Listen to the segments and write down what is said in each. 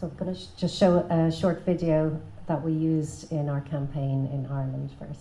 So I'm going to just show a short video that we used in our campaign in Ireland first.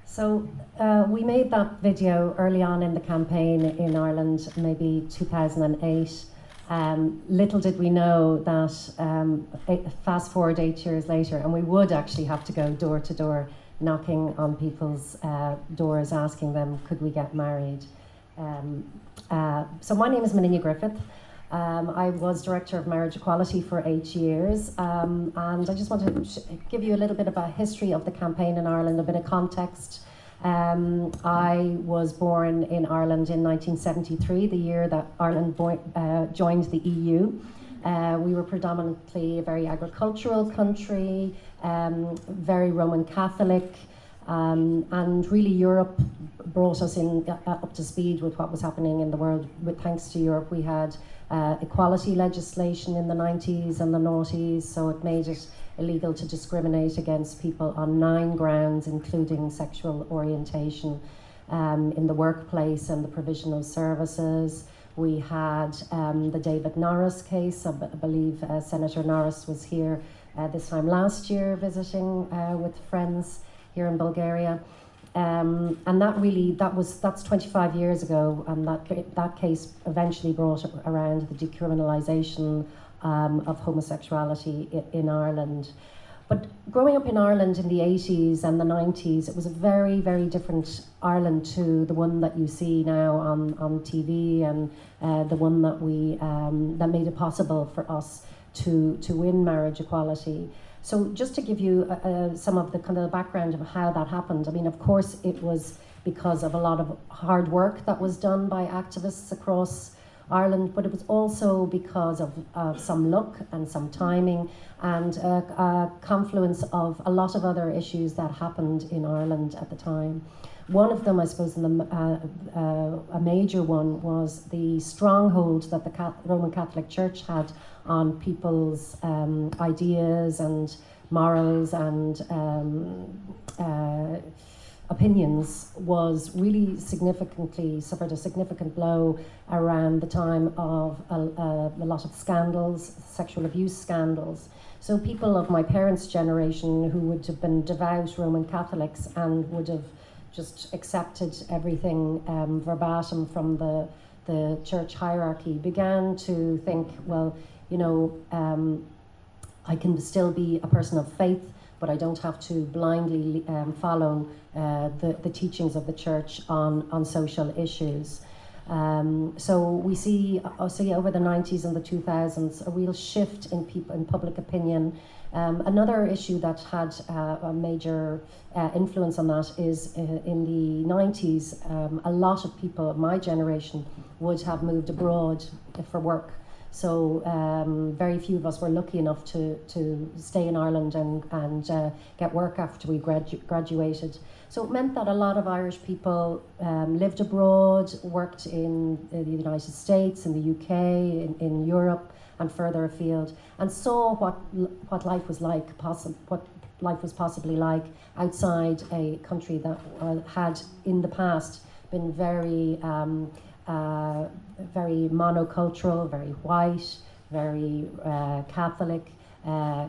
So we made that video early on in the campaign in Ireland, maybe 2008. Little did we know that fast forward 8 years later, and we would actually have to go door to door, knocking on people's doors, asking them, could we get married? So my name is Monnine Griffith. I was Director of Marriage Equality for 8 years, and I just want to give you a little bit of a history of the campaign in Ireland, a bit of context. I was born in Ireland in 1973, the year that Ireland joined the EU. We were predominantly a very agricultural country, very Roman Catholic, and really Europe brought us up to speed with what was happening in the world. Thanks to Europe, we had equality legislation in the 90s and the noughties, so it made it illegal to discriminate against people on 9 grounds, including sexual orientation, in the workplace and the provision of services. We had the David Norris case. I believe Senator Norris was here this time last year visiting with friends here in Bulgaria. And that's 25 years ago, and that case eventually brought around the decriminalisation of homosexuality in Ireland. But growing up in Ireland in the 80s and the 90s, it was a very, very different Ireland to the one that you see now on TV, and the one that made it possible for us to win marriage equality. So just to give you some of the kind of background of how that happened, I mean, of course, it was because of a lot of hard work that was done by activists across Ireland, but it was also because of some luck and some timing and a confluence of a lot of other issues that happened in Ireland at the time. One of them, I suppose, a major one, was the stronghold that the Roman Catholic Church had on people's ideas and morals and opinions was really suffered a significant blow around the time of a lot of scandals, sexual abuse scandals. So people of my parents' generation, who would have been devout Roman Catholics and would have just accepted everything verbatim from the church hierarchy, began to think, well, you know, I can still be a person of faith, but I don't have to blindly follow the teachings of the church on social issues. So we see over the 90s and the 2000s a real shift in public opinion. Another issue that had a major influence on that is in the 90s, a lot of people of my generation would have moved abroad for work. So very few of us were lucky enough to stay in Ireland and get work after we graduated. So it meant that a lot of Irish people lived abroad, worked in the United States, in the UK, in Europe, and further afield, and saw what life was like, what life was possibly like outside a country that had in the past been very very monocultural, very white, very Catholic,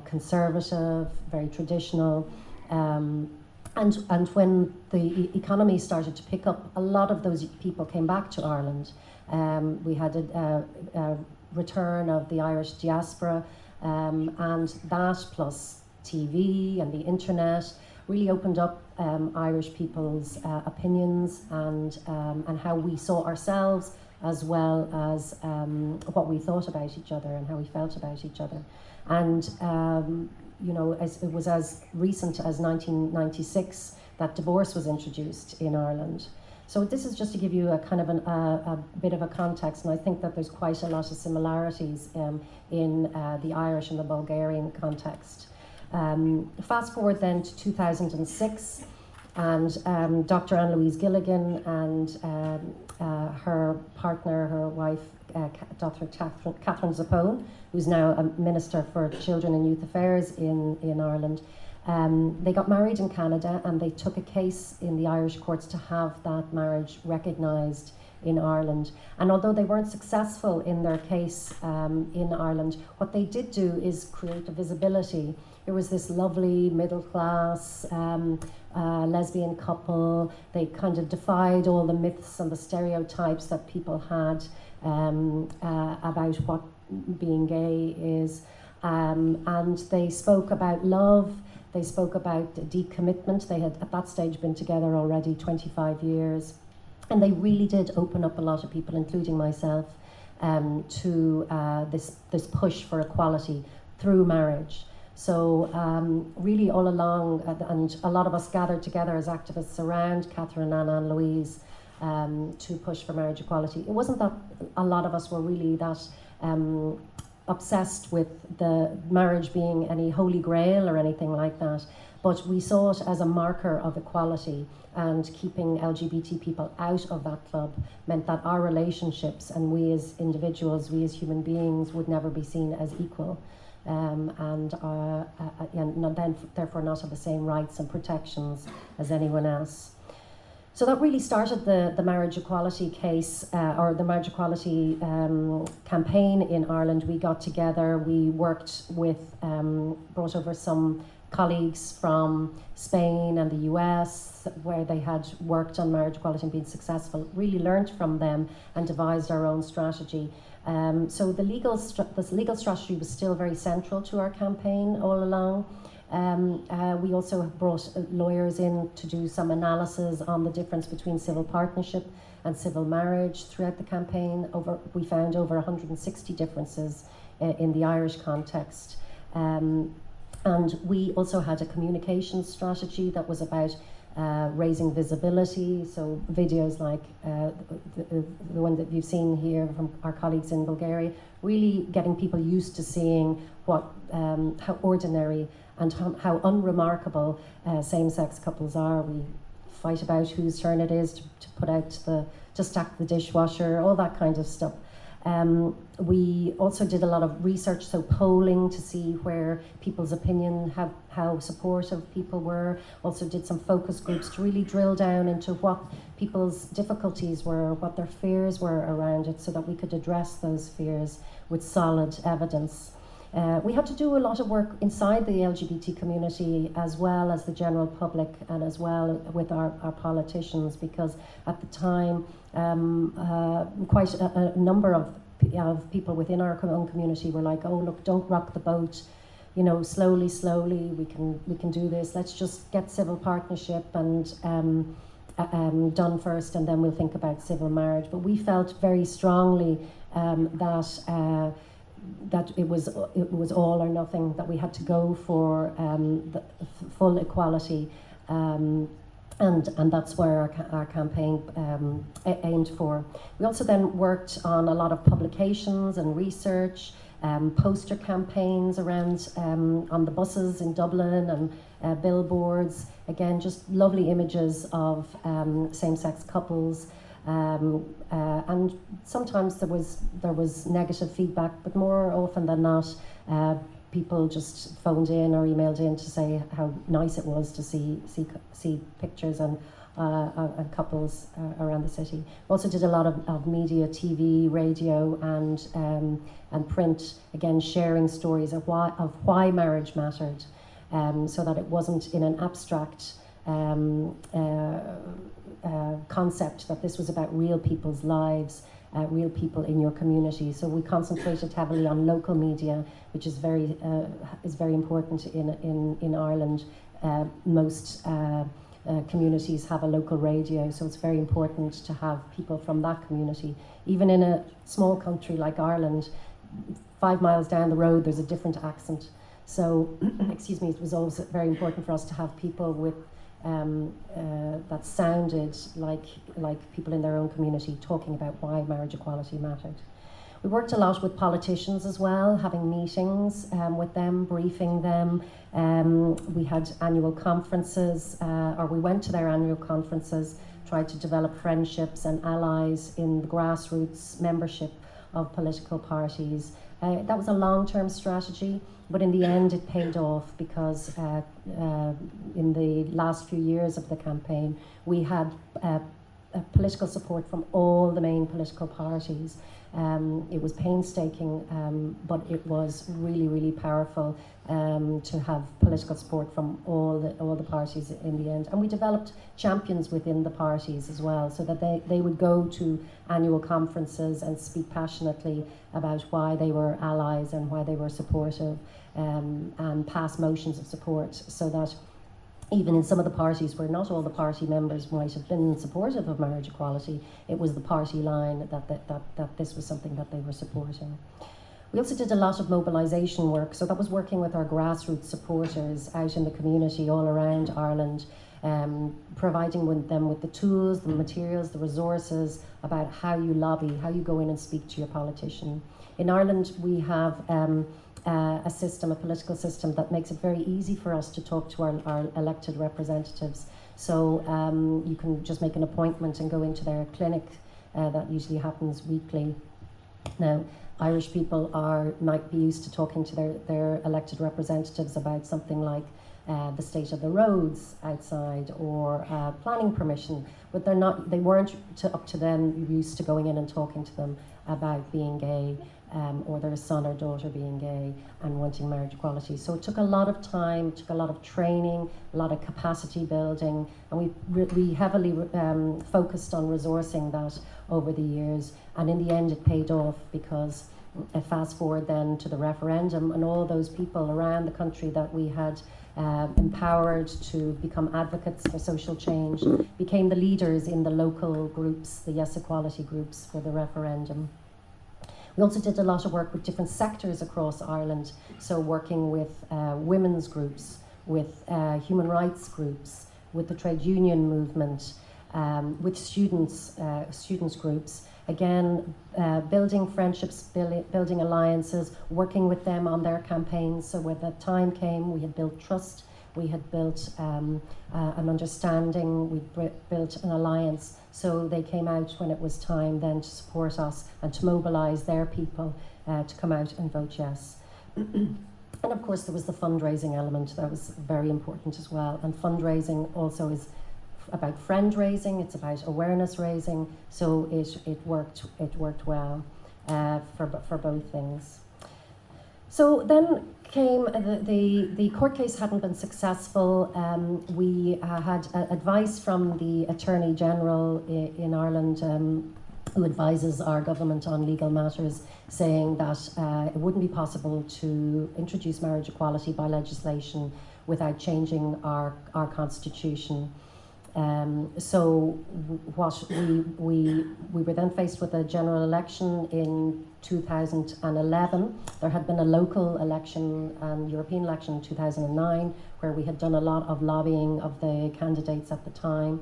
conservative, very traditional. And when the economy started to pick up, a lot of those people came back to Ireland. We had a return of the Irish diaspora, and that plus TV and the internet really opened up Irish people's opinions and how we saw ourselves, as well as what we thought about each other and how we felt about each other. And you know, it was as recent as 1996 that divorce was introduced in Ireland. So this is just to give you a kind of a bit of a context, and I think that there's quite a lot of similarities in the Irish and the Bulgarian context. Fast forward then to 2006, and Dr. Anne-Louise Gilligan and her partner, her wife, Dr. Catherine Zappone, who's now a Minister for Children and Youth Affairs in Ireland, they got married in Canada, and they took a case in the Irish courts to have that marriage recognised in Ireland. And although they weren't successful in their case in Ireland, what they did do is create a visibility. There was this lovely middle class lesbian couple. They kind of defied all the myths and the stereotypes that people had about what being gay is. And they spoke about love. They spoke about deep commitment. They had at that stage been together already 25 years. And they really did open up a lot of people, including myself, to this push for equality through marriage. So really all along, and a lot of us gathered together as activists around Catherine and Anne-Louise to push for marriage equality. It wasn't that a lot of us were really that obsessed with the marriage being any holy grail or anything like that, but we saw it as a marker of equality, and keeping LGBT people out of that club meant that our relationships and we as individuals, we as human beings, would never be seen as equal, and then therefore not have the same rights and protections as anyone else. So that really started the marriage equality case, or the marriage equality campaign in Ireland. We got together, we worked with, brought over some colleagues from Spain and the US, where they had worked on marriage equality and been successful, really learned from them and devised our own strategy. So the legal strategy was still very central to our campaign all along. We also brought lawyers in to do some analysis on the difference between civil partnership and civil marriage throughout the campaign. We found over 160 differences in the Irish context. And we also had a communication strategy that was about raising visibility, so videos like the one that you've seen here from our colleagues in Bulgaria, really getting people used to seeing how ordinary and how unremarkable same-sex couples are. We fight about whose turn it is to stack the dishwasher, all that kind of stuff. We also did a lot of research, so polling to see where people's opinion, how supportive people were. Also did some focus groups to really drill down into what people's difficulties were, what their fears were around it, so that we could address those fears with solid evidence. We had to do a lot of work inside the LGBT community, as well as the general public, and as well with our politicians, because at the time quite a number of people within our own community were like, oh look, don't rock the boat, you know, slowly we can do this, let's just get civil partnership and done first, and then we'll think about civil marriage. But we felt very strongly that it was all or nothing, that we had to go for the full equality, And that's where our campaign aimed for. We also then worked on a lot of publications and research, poster campaigns around on the buses in Dublin and billboards. Again, just lovely images of same-sex couples. And sometimes there was negative feedback, but more often than not, people just phoned in or emailed in to say how nice it was to see pictures and couples around the city. We also did a lot of media, TV, radio, and print. Again, sharing stories of why marriage mattered, so that it wasn't in an abstract concept, that this was about real people's lives, real people in your community. So we concentrated heavily on local media, which is very important in Ireland. Most communities have a local radio, so it's very important to have people from that community. Even in a small country like Ireland, 5 miles down the road there's a different accent. So, excuse me, it was always very important for us to have people with that sounded like people in their own community talking about why marriage equality mattered. We worked a lot with politicians as well, having meetings with them, briefing them. We had annual conferences, or we went to their annual conferences, tried to develop friendships and allies in the grassroots membership of political parties. That was a long-term strategy, but in the end it paid off, because in the last few years of the campaign we had political support from all the main political parties. It was painstaking, but it was really, really powerful to have political support from all the parties in the end. And we developed champions within the parties as well, so that they would go to annual conferences and speak passionately about why they were allies and why they were supportive, and pass motions of support, so that even in some of the parties where not all the party members might have been supportive of marriage equality, it was the party line that this was something that they were supporting. We also did a lot of mobilisation work, so that was working with our grassroots supporters out in the community all around Ireland, providing them with the tools, the materials, the resources about how you lobby, how you go in and speak to your politician. In Ireland we have a political system that makes it very easy for us to talk to our elected representatives. So you can just make an appointment and go into their clinic. That usually happens weekly. Now, Irish people might be used to talking to their elected representatives about something like the state of the roads outside, or planning permission, but they weren't up to them used to going in and talking to them about being gay, or their son or daughter being gay and wanting marriage equality. So it took a lot of time, it took a lot of training, a lot of capacity building, and we heavily focused on resourcing that over the years. And in the end it paid off, because fast forward then to the referendum, and all those people around the country that we had empowered to become advocates for social change became the leaders in the local groups, the Yes Equality groups, for the referendum. We also did a lot of work with different sectors across Ireland, so working with women's groups, with human rights groups, with the trade union movement, with students groups. Again, building friendships, building alliances, working with them on their campaigns. So when the time came, we had built trust, we had built an understanding, we built an alliance. So they came out when it was time then to support us and to mobilise their people to come out and vote yes. And of course there was the fundraising element that was very important as well. And fundraising also is about friend raising, it's about awareness raising, so it worked well for both things. So then came the court case hadn't been successful. We had advice from the Attorney General in Ireland, who advises our government on legal matters, saying that it wouldn't be possible to introduce marriage equality by legislation without changing our constitution. So what we were then faced with a general election in 2011. There had been a local election and European election in 2009 where we had done a lot of lobbying of the candidates at the time.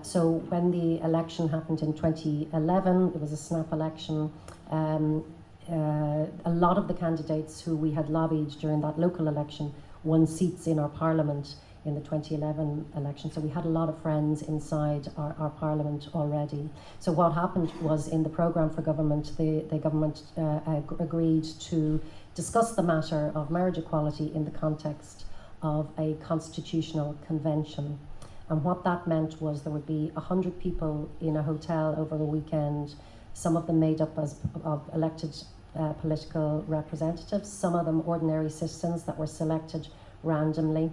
So when the election happened in 2011, it was a snap election. A lot of the candidates who we had lobbied during that local election won seats in our parliament in the 2011 election. So we had a lot of friends inside our parliament already. So what happened was in the programme for government, the government agreed to discuss the matter of marriage equality in the context of a constitutional convention. And what that meant was there would be 100 people in a hotel over the weekend, some of them made up of elected political representatives, some of them ordinary citizens that were selected randomly.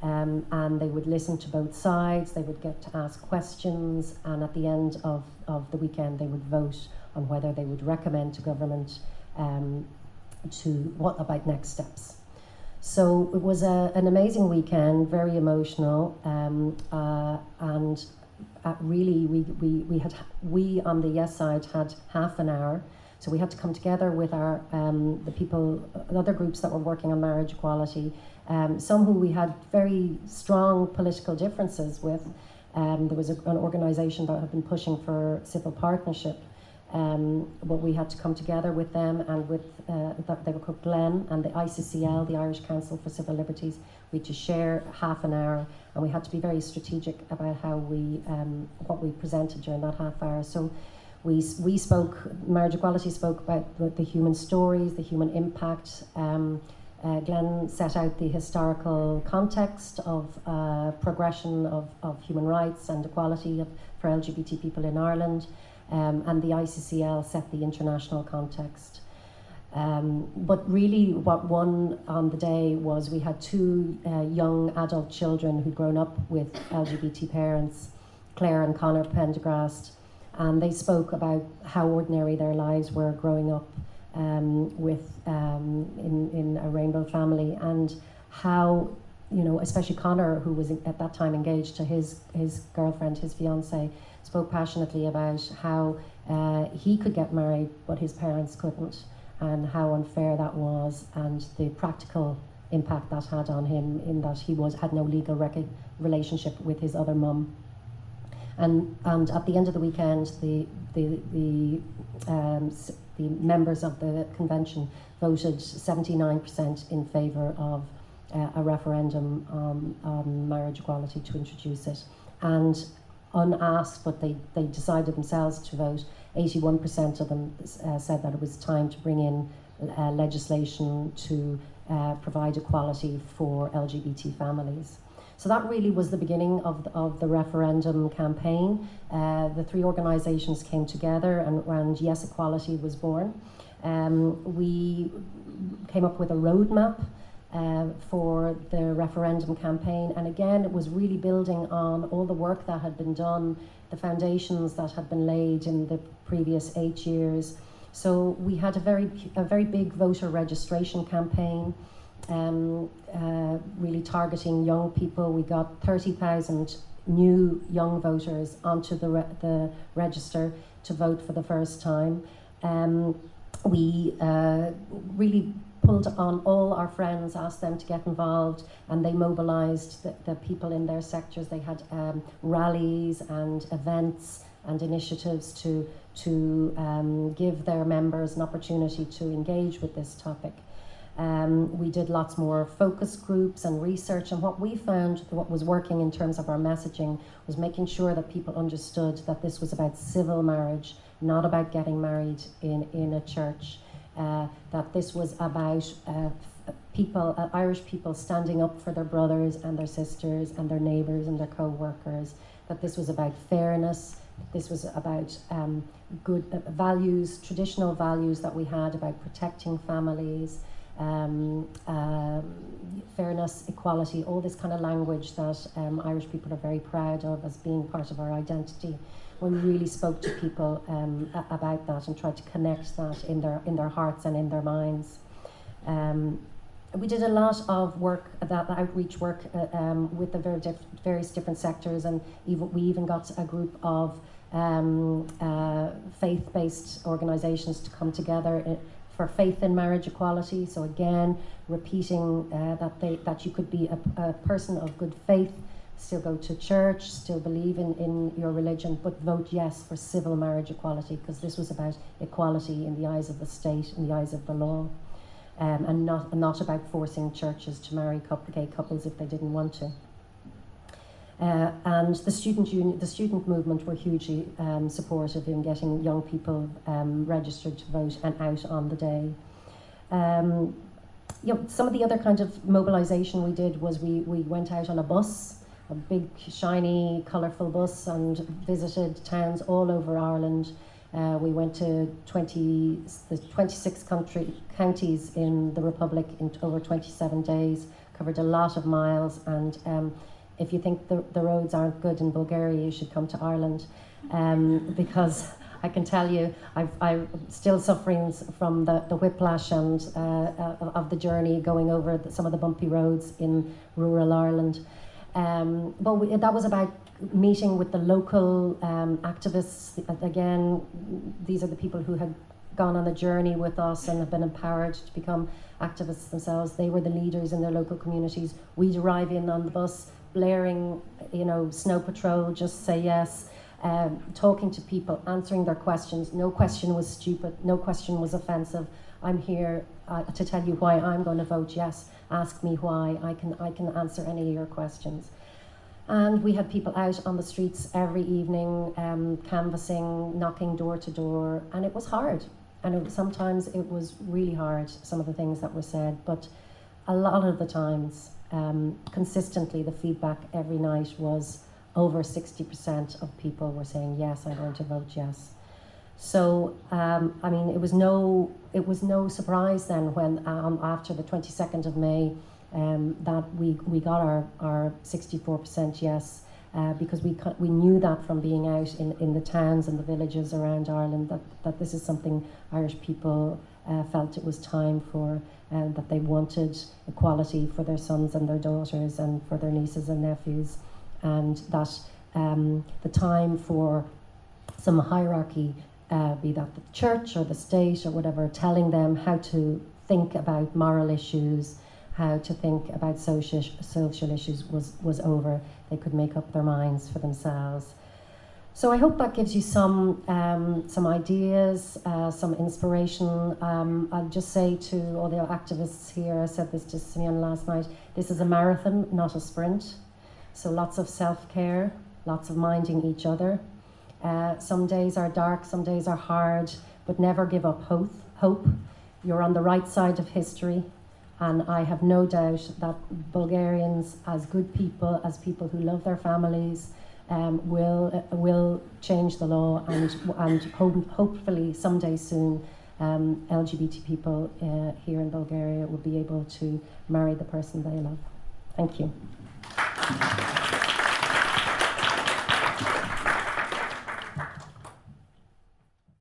And they would listen to both sides, they would get to ask questions, and at the end of the weekend they would vote on whether they would recommend to government to what about next steps. So it was an amazing weekend, very emotional, and really we on the yes side had half an hour. So we had to come together with our the people, other groups that were working on marriage equality, some who we had very strong political differences with. There was an organisation that had been pushing for civil partnership, but we had to come together with them and with they were called GLEN and the ICCL, the Irish Council for Civil Liberties. We had to share half an hour, and we had to be very strategic about how we what we presented during that half hour. So we spoke, marriage equality spoke about the human stories, the human impact. Glenn set out the historical context of progression of human rights and equality for LGBT people in Ireland, and the ICCL set the international context. But really what won on the day was we had two young adult children who'd grown up with LGBT parents, Claire and Conor Pendergrast, and they spoke about how ordinary their lives were growing up in a rainbow family, and how, you know, especially Conor, who was at that time engaged to his girlfriend, his fiancée, spoke passionately about how he could get married but his parents couldn't, and how unfair that was, and the practical impact that had on him in that he had no legal relationship with his other mum. And at the end of the weekend, the members of the convention voted 79% in favour of a referendum on marriage equality, to introduce it. And unasked, but they decided themselves to vote, 81% of them said that it was time to bring in legislation to provide equality for LGBT families. So that really was the beginning of the referendum campaign. The three organisations came together and Yes Equality was born. We came up with a roadmap for the referendum campaign, and again it was really building on all the work that had been done, the foundations that had been laid in the previous 8 years. So we had a very big voter registration campaign, really targeting young people. We got 30,000 new young voters onto the register to vote for the first time. We really pulled on all our friends, asked them to get involved, and they mobilised the people in their sectors. They had rallies and events and initiatives to give their members an opportunity to engage with this topic. We did lots more focus groups and research, and what we found, what was working in terms of our messaging, was making sure that people understood that this was about civil marriage, not about getting married in a church, that this was about people, Irish people standing up for their brothers and their sisters and their neighbours and their co-workers, that this was about fairness, this was about good values, traditional values that we had about protecting families, fairness, equality, all this kind of language that Irish people are very proud of as being part of our identity. We really spoke to people about that and tried to connect that in their hearts and in their minds. we did a lot of work, that outreach work with the various different sectors, and we even got a group of faith-based organisations to come together for faith in marriage equality. So again, repeating that you could be a person of good faith, still go to church, still believe in your religion, but vote yes for civil marriage equality, because this was about equality in the eyes of the state, in the eyes of the law, and not about forcing churches to marry gay couples if they didn't want to. And the student movement were hugely supportive in getting young people registered to vote and out on the day. Some of the other kind of mobilisation we did was we went out on a bus, a big, shiny, colourful bus, and visited towns all over Ireland. We went to 26 counties in the Republic in over 27 days, covered a lot of miles, and if you think the roads aren't good in Bulgaria, you should come to Ireland, because I can tell you, I'm still suffering from the whiplash and of the journey going over some of the bumpy roads in rural Ireland. But that was about meeting with the local activists. Again, these are the people who had gone on a journey with us and have been empowered to become activists themselves. They were the leaders in their local communities. We'd arrive in on the bus, blaring, Snow Patrol, just say yes, talking to people, answering their questions. No question was stupid, no question was offensive. I'm here to tell you why I'm going to vote yes. Ask me why. I can answer any of your questions. And we had people out on the streets every evening, canvassing, knocking door to door, and it was hard. And sometimes it was really hard, some of the things that were said, but a lot of the times, consistently, the feedback every night was over 60% of people were saying, yes, I'm going to vote yes. So, it was no surprise then when after the 22nd of May, that we got our 64% yes, because we knew that from being out in the towns and the villages around Ireland, that this is something Irish people felt it was time for, that they wanted equality for their sons and their daughters and for their nieces and nephews, and that the time for some hierarchy, be that the church or the state or whatever, telling them how to think about moral issues, how to think about social issues was over. They could make up their minds for themselves. So I hope that gives you some ideas, some inspiration. I'll just say to all the activists here, I said this to Simeon last night, this is a marathon, not a sprint. So lots of self-care, lots of minding each other. Some days are dark, some days are hard, but never give up hope. You're on the right side of history, and I have no doubt that Bulgarians, as good people, as people who love their families, will change the law, and hopefully someday soon LGBT people here in Bulgaria will be able to marry the person they love. Thank you.